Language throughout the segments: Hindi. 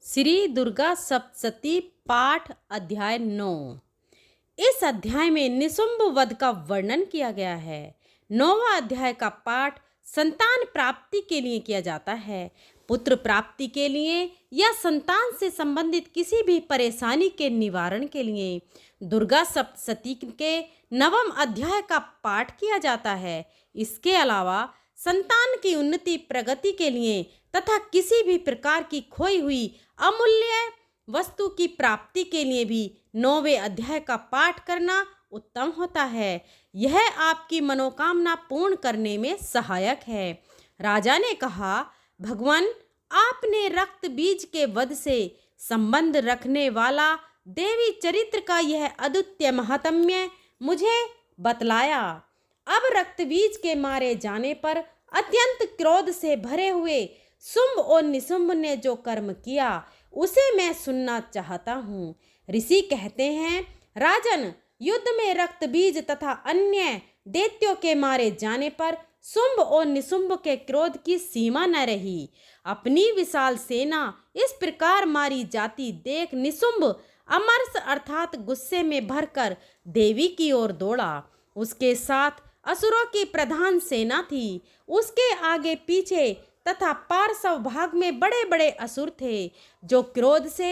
श्री दुर्गा सप्तशती पाठ अध्याय 9। इस अध्याय में निशुंभ वध का वर्णन किया गया है। 9वां अध्याय का पाठ संतान प्राप्ति के लिए किया जाता है। पुत्र प्राप्ति के लिए या संतान से संबंधित किसी भी परेशानी के निवारण के लिए दुर्गा सप्तशती के 9वें अध्याय का पाठ किया जाता है। इसके अलावा संतान की उन्नति प्रगति के लिए तथा किसी भी प्रकार की खोई हुई अमूल्य वस्तु की प्राप्ति के लिए भी 9वें अध्याय का पाठ करना उत्तम होता है। यह आपकी मनोकामना पूर्ण करने में सहायक है। राजा ने कहा, भगवान, आपने रक्त बीज के वध से संबंध रखने वाला देवी चरित्र का यह अद्वितीय महात्म्य मुझे बतलाया। अब रक्त बीज के मारे जाने पर अत्यंत क्रोध से भरे हुए शुंभ और निशुंभ ने जो कर्म किया उसे मैं सुनना चाहता हूँ। ऋषि कहते हैं, राजन, युद्ध में रक्त बीज तथा अन्य दैत्यों के मारे जाने पर शुंभ और निशुंभ के क्रोध की सीमा न रही। अपनी विशाल सेना इस प्रकार मारी जाती देख निशुंभ अमरस अर्थात गुस्से में भरकर देवी की ओर दौड़ा। उसके साथ असुरों की प्रधान सेना थी। उसके आगे पीछे तथा पार्श्व भाग में बड़े बड़े असुर थे जो क्रोध से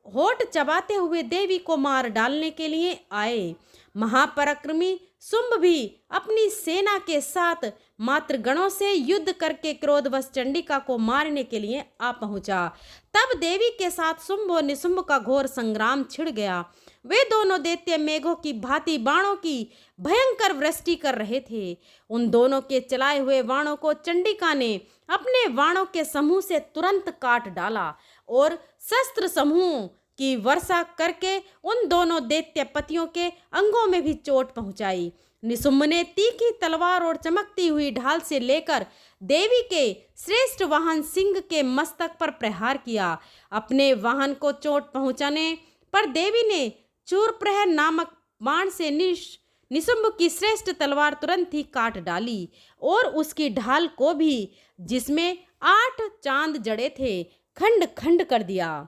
होठ चबाते हुए देवी को मार डालने के लिए आए। महापराक्रमी शुंभ भी अपनी सेना के साथ मातृगणों से युद्ध करके क्रोधवश चंडिका को मारने के लिए आ पहुंचा। तब देवी के साथ शुंभ और निशुंभ का घोर संग्राम छिड़ गया। वे दोनों दैत्य मेघों की भांति बाणों की भयंकर वृष्टि कर रहे थे। उन दोनों के चलाए हुए बाणों को चंडिका ने अपने बाणों के समूह से तुरंत काट डाला और शस्त्र समूह की वर्षा करके उन दोनों दैत्य पतियों के अंगों में भी चोट पहुंचाई। निशुंभ ने तीखी तलवार और चमकती हुई ढाल से लेकर देवी के श्रेष्ठ वाहन सिंह के मस्तक पर प्रहार किया। अपने वाहन को चोट पहुंचाने पर देवी ने चूरप्रहर नामक बाण से निशुंभ की श्रेष्ठ तलवार तुरंत ही काट डाली और उसकी ढाल को भी, जिसमें 8 चांद जड़े थे, खंड खंड कर दिया।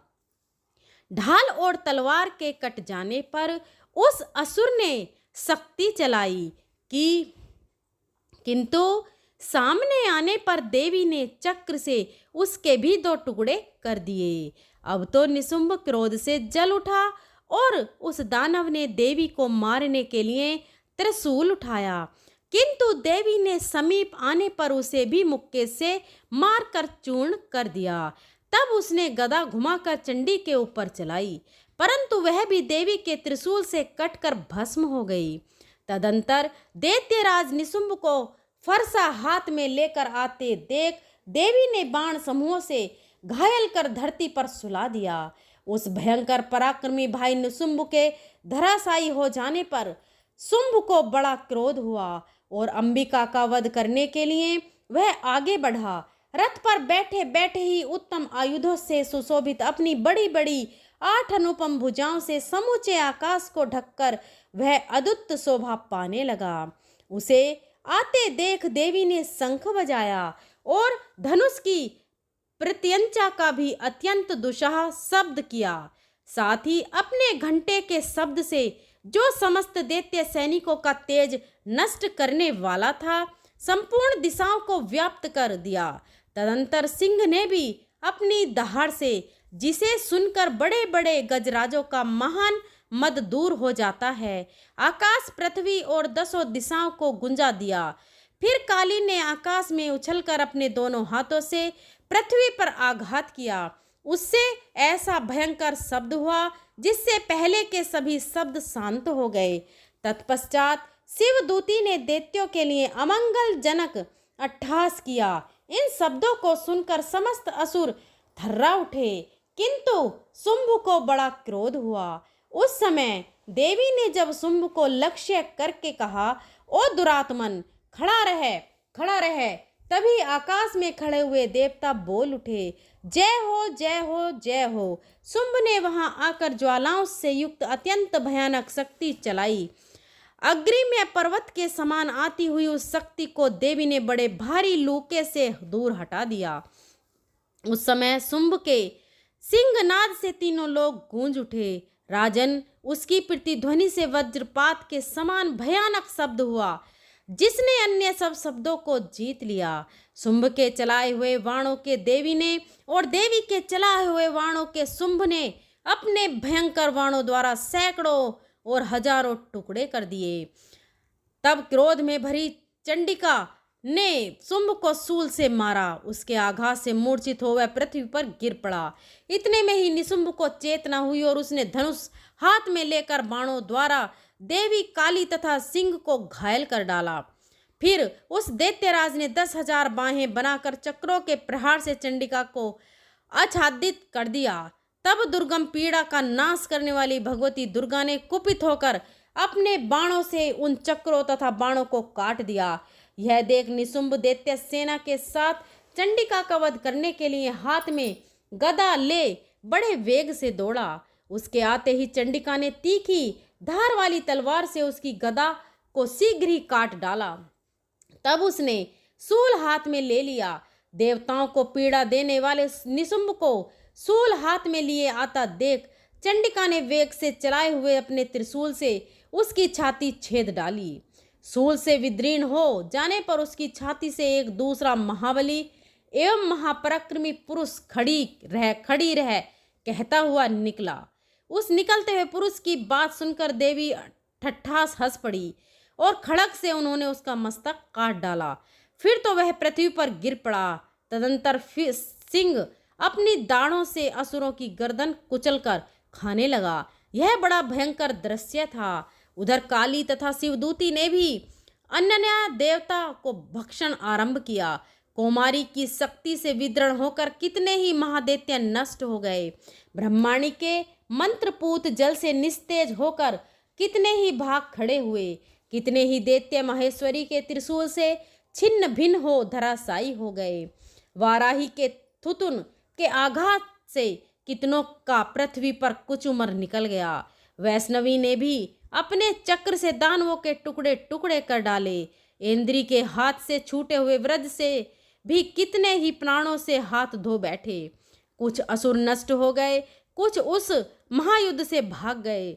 ढाल और तलवार के कट जाने पर उस असुर ने शक्ति चलाई किंतु सामने आने पर देवी ने चक्र से उसके भी 2 टुकड़े कर दिए। अब तो निशुंभ क्रोध से जल उठा और उस दानव ने देवी को मारने के लिए त्रिशूल उठाया, किंतु देवी ने समीप आने पर उसे भी मुक्के से मारकर चूर्ण कर दिया। तब उसने गदा घुमाकर चंडी के ऊपर चलाई, परंतु वह भी देवी के त्रिशूल से कटकर भस्म हो गई। तदंतर दैत्यराज निशुंभ को फरसा हाथ में लेकर आते देख देवी ने बाण समूहों से घायल कर धरती पर सुला दिया। उस भयंकर पराक्रमी भाई निशुंभ के धराशायी हो जाने पर शुंभ को बड़ा क्रोध हुआ और अंबिका का वध करने के लिए वह आगे बढ़ा। रथ पर बैठे बैठे ही उत्तम आयुधों से सुशोभित अपनी बड़ी बड़ी 8 अनुपम भुजाओं से समूचे आकाश को ढककर वह अद्भुत शोभा पाने लगा। उसे आते देख देवी ने शंख बजाया और धनुष की प्रत्यंचा का भी अत्यंत दुस्साह शब्द किया। साथ ही अपने घंटे के शब्द से जो समस्त दैत्य सैनिकों का तेज नष्ट करने वाला था, संपूर्ण दिशाओं को व्याप्त कर दिया। तदंतर सिंह ने भी अपनी दहाड़ से, जिसे सुनकर बड़े बड़े गजराजों का महान मद दूर हो जाता है, आकाश पृथ्वी और 10 दिशाओं को गुंजा दिया। फिर काली ने आकाश में उछलकर अपने दोनों हाथों से पृथ्वी पर आघात किया। उससे ऐसा भयंकर शब्द हुआ जिससे पहले के सभी शब्द शांत हो गए। तत्पश्चात शिवदूती ने दैत्यों के लिए अमंगलजनक अट्टहास किया। इन शब्दों को सुनकर समस्त असुर थर्रा उठे, किंतु शुंभ को बड़ा क्रोध हुआ। उस समय देवी ने जब शुंभ को लक्ष्य करके कहा, ओ दुरात्मन, खड़ा रहे, खड़ा रहे, तभी आकाश में खड़े हुए देवता बोल उठे, जय हो, जय हो, जय हो। शुंभ ने वहां आकर ज्वालाओं से युक्त अत्यंत भयानक शक्ति चलाई। अग्निमय पर्वत के समान आती हुई उस शक्ति को देवी ने बड़े भारी लूके से दूर हटा दिया। उस समय शुंभ के सिंहनाद से तीनों लोग गूंज उठे। राजन, उसकी प्रतिध्वनि से वज्रपात के समान भयानक शब्द हुआ, जिसने अन्य सब शब्दों को जीत लिया। शुंभ के चलाए हुए वाणों के देवी ने और देवी के चलाए हुए वाणों के शुंभ ने अपने भयंकर वाणों द्वारा सैकड़ों और हजारों टुकड़े कर दिए। तब क्रोध में भरी चंडिका ने शुंभ को शूल से मारा। उसके आघात से मूर्छित हो वह पृथ्वी पर गिर पड़ा। इतने में ही निशुंभ को चेतना हुई और उसने धनुष हाथ में लेकर बाणों द्वारा देवी काली तथा सिंह को घायल कर डाला। फिर उस दैत्यराज ने 10,000 बाहें बनाकर चक्रों के प्रहार से चंडिका को आच्छादित कर दिया। तब दुर्गम पीड़ा का नाश करने वाली भगवती दुर्गा ने कुपित होकर अपने बाणों से उन चक्रों तथा बाणों को काट दिया। यह देख निशुंभ दैत्य सेना के साथ चंडिका का वध करने के लिए हाथ में गदा ले बड़े वेग से दौड़ा। उसके आते ही चंडिका ने तीखी धार वाली तलवार से उसकी गदा को शीघ्र ही काट डाला। तब उसने शूल हाथ में ले लिया। देवताओं को पीड़ा देने वाले निशुंभ को शूल हाथ में लिए आता देख चंडिका ने वेग से चलाए हुए अपने त्रिशूल से उसकी छाती छेद डाली। शूल से विदीर्ण हो जाने पर उसकी छाती से एक दूसरा महाबली एवं महापराक्रमी पुरुष खड़ी रह कहता हुआ निकला। उस निकलते हुए पुरुष की बात सुनकर देवी ठट्ठास हंस पड़ी और खड़ग से उन्होंने उसका मस्तक काट डाला। फिर तो वह पृथ्वी पर गिर पड़ा। तदंतर सिंह अपनी दाढ़ों से असुरों की गर्दन कुचलकर खाने लगा। यह बड़ा भयंकर दृश्य था। उधर काली तथा शिवदूती ने भी अन्य देवता को भक्षण आरंभ किया। कौमारी की शक्ति से विदृढ़ होकर कितने ही महादैत्य नष्ट हो गए। ब्रह्माणी के मंत्रपूत जल से निस्तेज होकर कितने ही भाग खड़े हुए। कितने ही दैत्य महेश्वरी के त्रिशूल से छिन्न भिन्न हो धराशायी हो गए। वाराही के थुतुन के आघात से कितनों का पृथ्वी पर कुचुमर निकल गया। वैष्णवी ने भी अपने चक्र से दानवों के टुकड़े टुकड़े कर डाले। इंद्री के हाथ से छूटे हुए वज्र से भी कितने ही प्राणों से हाथ धो बैठे। कुछ असुर नष्ट हो गए, कुछ उस महायुद्ध से भाग गए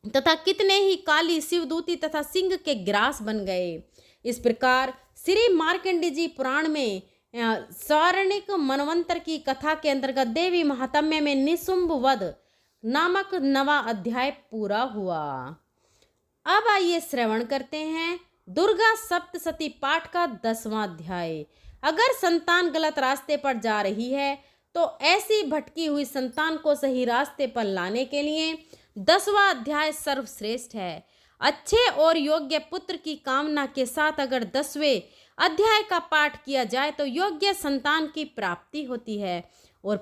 तथा कितने ही काली शिवदूती तथा सिंह के ग्रास बन गए। इस प्रकार श्री मार्कंडेय जी पुराण में सौवर्णिक मनवंतर की कथा के अंतर्गत देवी महात्म्य में निशुंभ वध नामक 9वां अध्याय पूरा हुआ। अब आइए श्रवण करते हैं दुर्गा सप्तशती पाठ का 10वां अध्याय। अगर संतान गलत रास्ते पर जा रही है तो ऐसी भटकी हुई संतान को सही रास्ते पर लाने के लिए 10वां अध्याय सर्वश्रेष्ठ है। अच्छे और योग्य पुत्र की कामना के साथ अगर 10वें अध्याय का पाठ किया जाए तो योग्य संतान की प्राप्ति होती है और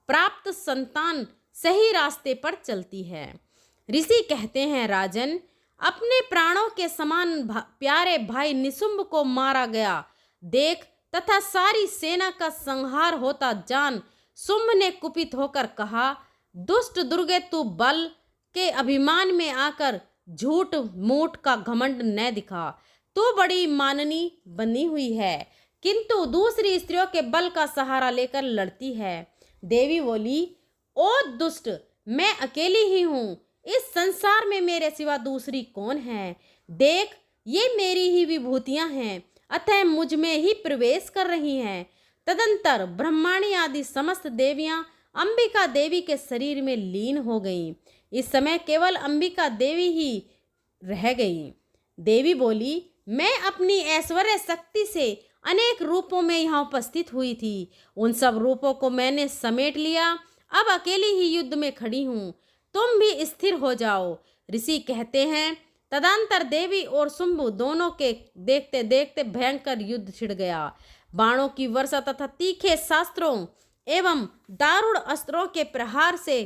प्राप्त संतान सही रास्ते पर चलती है। ऋषि कहते हैं, राजन, अपने प्राणों के समान प्यारे भाई निशुंभ को मारा गया देख तथा सारी सेना का संहार होता जान शुंभ ने कुपित होकर कहा, दुष्ट दुर्गे, तू बल के अभिमान में आकर झूठ मूठ का घमंड न दिखा। तू बड़ी माननी बनी हुई है किंतु दूसरी स्त्रियों के बल का सहारा लेकर लड़ती है। देवी बोली, ओ दुष्ट, मैं अकेली ही हूँ। इस संसार में मेरे सिवा दूसरी कौन है? देख, ये मेरी ही विभूतियां हैं, अतः मुझ में ही प्रवेश कर रही हैं। तदंतर ब्रह्माणी आदि समस्त देवियां अंबिका देवी के शरीर में लीन हो गईं। इस समय केवल अंबिका देवी ही रह गईं। देवी बोली, मैं अपनी ऐश्वर्य शक्ति से अनेक रूपों में यहाँ उपस्थित हुई थी। उन सब रूपों को मैंने समेट लिया। अब अकेली ही युद्ध में खड़ी हूँ, तुम भी स्थिर हो जाओ। ऋषि कहते हैं, तदंतर देवी और शुंभ दोनों के देखते देखते भयंकर युद्ध छिड़ गया। बाणों की वर्षा तथा तीखे शास्त्रों एवं दारुण अस्त्रों के प्रहार से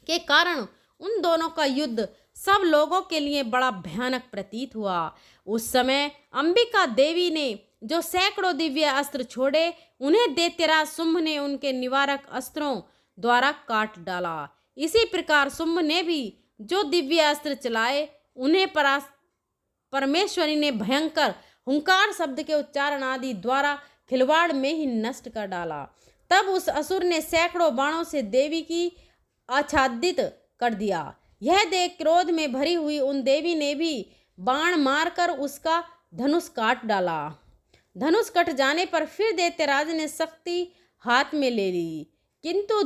के कारण उन दोनों का युद्ध सब लोगों के लिए बड़ा भयानक प्रतीत हुआ। उस समय अंबिका देवी ने जो सैकड़ों दिव्य अस्त्र छोड़े, उन्हें दैत्यराज शुंभ ने उनके निवारक अस्त्रों द्वारा काट डाला। इसी प्रकार शुंभ ने भी जो दिव्य अस्त्र चलाए, उन्हें परमेश्वरी ने भयंकर हुंकार शब्द के उच्चारण आदि द्वारा खिलवाड़ में ही नष्ट कर डाला। तब उस असुर ने सैकड़ों बाणों से देवी की आच्छादित कर दिया। यह देख क्रोध में भरी हुई उन देवी ने भी बाण मारकर उसका धनुष काट डाला। धनुष कट जाने पर फिर दैत्यराज ने शक्ति हाथ में ले ली, किंतु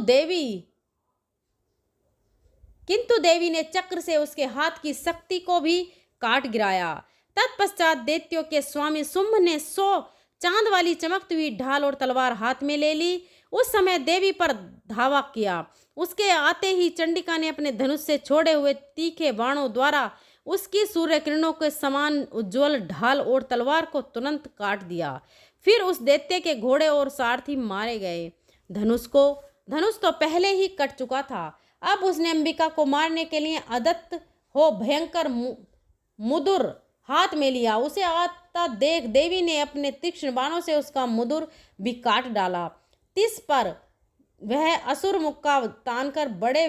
देवी ने चक्र से उसके हाथ की शक्ति को भी काट गिराया। तत्पश्चात दैत्यों के स्वामी शुंभ ने 100 चांद वाली चमकती हुई ढाल और तलवार हाथ में ले ली। उस समय देवी पर धावा किया। उसके आते ही चंडिका ने अपने धनुष से छोड़े हुए तीखे बाणों द्वारा उसकी सूर्य किरणों के समान उज्ज्वल ढाल और तलवार को तुरंत काट दिया। फिर उस दैत्य के घोड़े और सारथी मारे गए। धनुष तो पहले ही कट चुका था। अब उसने अंबिका को मारने के लिए अदत्त हो भयंकर मुदुर हाथ में लिया। उसे आता देख देवी ने अपने तीक्ष्ण बाणों से उसका मुदुर भी काट डाला। तिस पर वह असुर मुक्का तानकर बड़े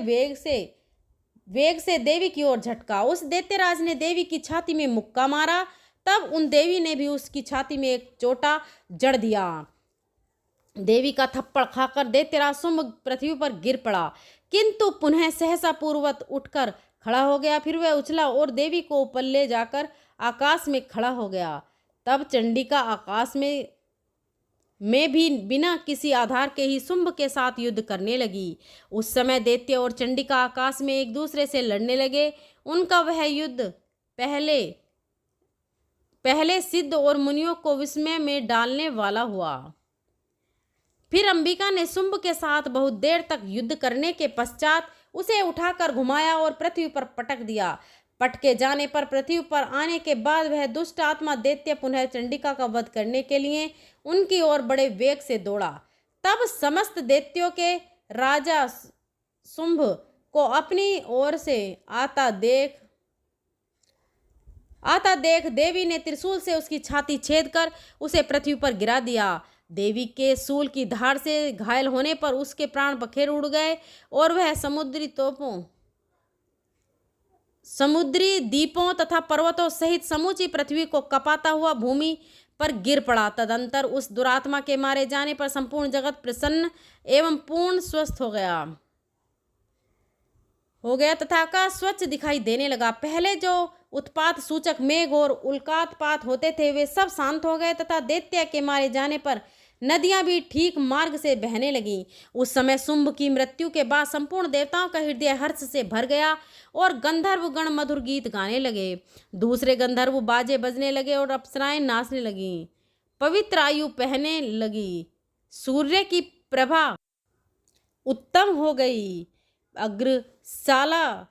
वेग से देवी की ओर झटका। उस दैत्यराज ने देवी की छाती में मुक्का मारा। तब उन देवी ने भी उसकी छाती में एक चोटा जड़ दिया। देवी का थप्पड़ खाकर दैत्यराज शुंभ पृथ्वी पर गिर पड़ा, किंतु पुनः सहसा पूर्ववत उठकर खड़ा हो गया। फिर वह उछला और देवी को ऊपर ले जाकर आकाश में खड़ा हो गया। तब चंडिका आकाश में भी बिना किसी आधार के ही शुंभ के साथ युद्ध करने लगी। उस समय दैत्य और चंडिका आकाश में एक दूसरे से लड़ने लगे। उनका वह युद्ध पहले सिद्ध और मुनियों को विस्मय में डालने वाला हुआ। फिर अंबिका ने शुंभ के साथ बहुत देर तक युद्ध करने के पश्चात उसे उठाकर घुमाया और पृथ्वी पर पटक दिया। पटके जाने पर पृथ्वी पर आने के बाद वह दुष्ट आत्मा दैत्य पुनः चंडिका का वध करने के लिए उनकी ओर बड़े वेग से दौड़ा। तब समस्त दैत्यों के राजा शुंभ को अपनी ओर से आता देख देवी ने त्रिशूल से उसकी छाती छेद कर उसे पृथ्वी पर गिरा दिया। देवी के शूल की धार से घायल होने पर उसके प्राण पखेर उड़ गए और वह समुद्री द्वीपों तथा पर्वतों सहित समूची पृथ्वी को कपाता हुआ भूमि पर गिर पड़ा। तदंतर उस दुरात्मा के मारे जाने पर संपूर्ण जगत प्रसन्न एवं पूर्ण स्वस्थ हो गया तथा आकाश स्वच्छ दिखाई देने लगा। पहले जो उत्पात सूचक मेघ और उल्कापात होते थे वे सब शांत हो गए तथा दैत्य के मारे जाने पर नदियां भी ठीक मार्ग से बहने लगीं। उस समय शुंभ की मृत्यु के बाद संपूर्ण देवताओं का हृदय हर्ष से भर गया और गंधर्व गण मधुर गीत गाने लगे। दूसरे गंधर्व बाजे बजने लगे और अप्सराएं नाचने लगीं। पवित्र आयु पहने लगी। सूर्य की प्रभा उत्तम हो गई। अग्रशाला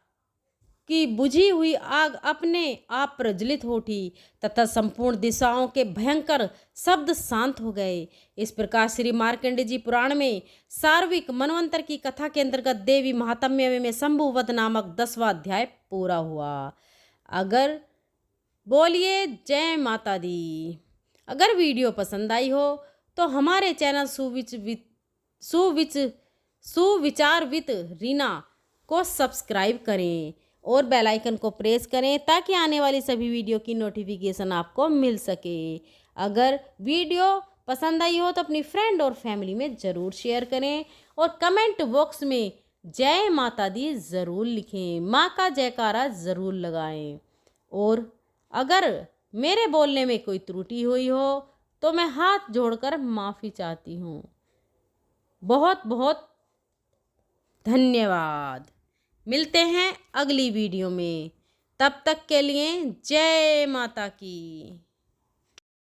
की बुझी हुई आग अपने आप प्रज्वलित हो उठी तथा संपूर्ण दिशाओं के भयंकर शब्द शांत हो गए। इस प्रकार श्री मार्कंडेय जी पुराण में सार्विक मनवंतर की कथा के अंतर्गत देवी महात्म्य में शंभुवध नामक 10वां अध्याय पूरा हुआ। अगर बोलिए जय माता दी। अगर वीडियो पसंद आई हो तो हमारे चैनल सुविचार विद रीना को सब्सक्राइब करें और बेल आइकन को प्रेस करें ताकि आने वाली सभी वीडियो की नोटिफिकेशन आपको मिल सके। अगर वीडियो पसंद आई हो तो अपनी फ्रेंड और फैमिली में ज़रूर शेयर करें और कमेंट बॉक्स में जय माता दी ज़रूर लिखें, माँ का जयकारा ज़रूर लगाएं। और अगर मेरे बोलने में कोई त्रुटि हुई हो तो मैं हाथ जोड़कर माफ़ी चाहती हूँ। बहुत बहुत धन्यवाद। मिलते हैं अगली वीडियो में। तब तक के लिए जय माता की।